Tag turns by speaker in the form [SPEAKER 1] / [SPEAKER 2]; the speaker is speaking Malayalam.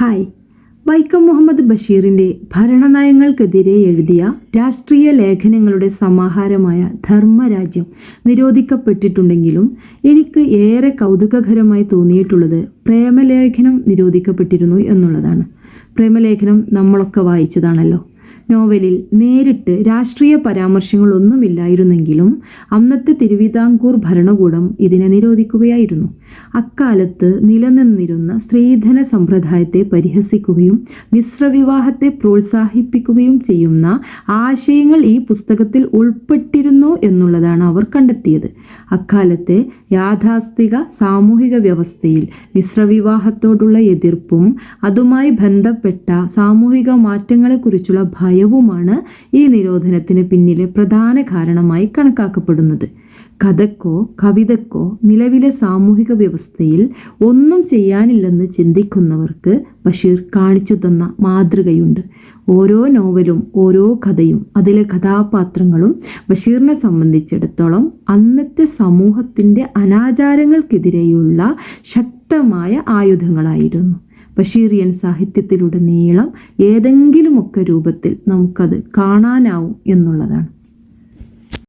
[SPEAKER 1] ഹായ്. വൈക്കം മുഹമ്മദ് ബഷീറിൻ്റെ ഭരണനയങ്ങൾക്കെതിരെ എഴുതിയ രാഷ്ട്രീയ ലേഖനങ്ങളുടെ സമാഹാരമായ ധർമ്മരാജ്യം നിരോധിക്കപ്പെട്ടിട്ടുണ്ടെങ്കിലും എനിക്ക് ഏറെ കൗതുകകരമായി തോന്നിയിട്ടുള്ളത് പ്രേമലേഖനം നിരോധിക്കപ്പെട്ടിരുന്നു എന്നുള്ളതാണ്. പ്രേമലേഖനം നമ്മളൊക്കെ വായിച്ചതാണല്ലോ. നോവലിൽ നേരിട്ട് രാഷ്ട്രീയ പരാമർശങ്ങളൊന്നുമില്ലായിരുന്നെങ്കിലും അന്നത്തെ തിരുവിതാംകൂർ ഭരണകൂടം ഇതിനെ നിരോധിക്കുകയായിരുന്നു. അക്കാലത്ത് നിലനിന്നിരുന്ന സ്ത്രീധന സമ്പ്രദായത്തെ പരിഹസിക്കുകയും മിശ്രവിവാഹത്തെ പ്രോത്സാഹിപ്പിക്കുകയും ചെയ്യുന്ന ആശയങ്ങൾ ഈ പുസ്തകത്തിൽ ഉൾപ്പെട്ടിരുന്നു എന്നുള്ളതാണ് അവർ കണ്ടെത്തിയത്. അക്കാലത്തെ യാഥാസ്ഥിക സാമൂഹിക വ്യവസ്ഥയിൽ മിശ്രവിവാഹത്തോടുള്ള എതിർപ്പും അതുമായി ബന്ധപ്പെട്ട സാമൂഹിക മാറ്റങ്ങളെക്കുറിച്ചുള്ള ഭയവുമാണ് ഈ നിരോധനത്തിന് പിന്നിലെ പ്രധാന കാരണമായി കണക്കാക്കപ്പെടുന്നത്. കഥക്കോ കവിതക്കോ നിലവിലെ സാമൂഹിക വ്യവസ്ഥയിൽ ഒന്നും ചെയ്യാനില്ലെന്ന് ചിന്തിക്കുന്നവർക്ക് ബഷീർ കാണിച്ചു തന്ന മാതൃകയുണ്ട്. ഓരോ നോവലും ഓരോ കഥയും അതിലെ കഥാപാത്രങ്ങളും ബഷീറിനെ സംബന്ധിച്ചിടത്തോളം അന്നത്തെ സമൂഹത്തിൻ്റെ അനാചാരങ്ങൾക്കെതിരെയുള്ള ശക്തമായ ആയുധങ്ങളായിരുന്നു. ബഷീറിയൻ സാഹിത്യത്തിലുടനീളം ഏതെങ്കിലുമൊക്കെ രൂപത്തിൽ നമുക്കത് കാണാനാവും എന്നുള്ളതാണ്.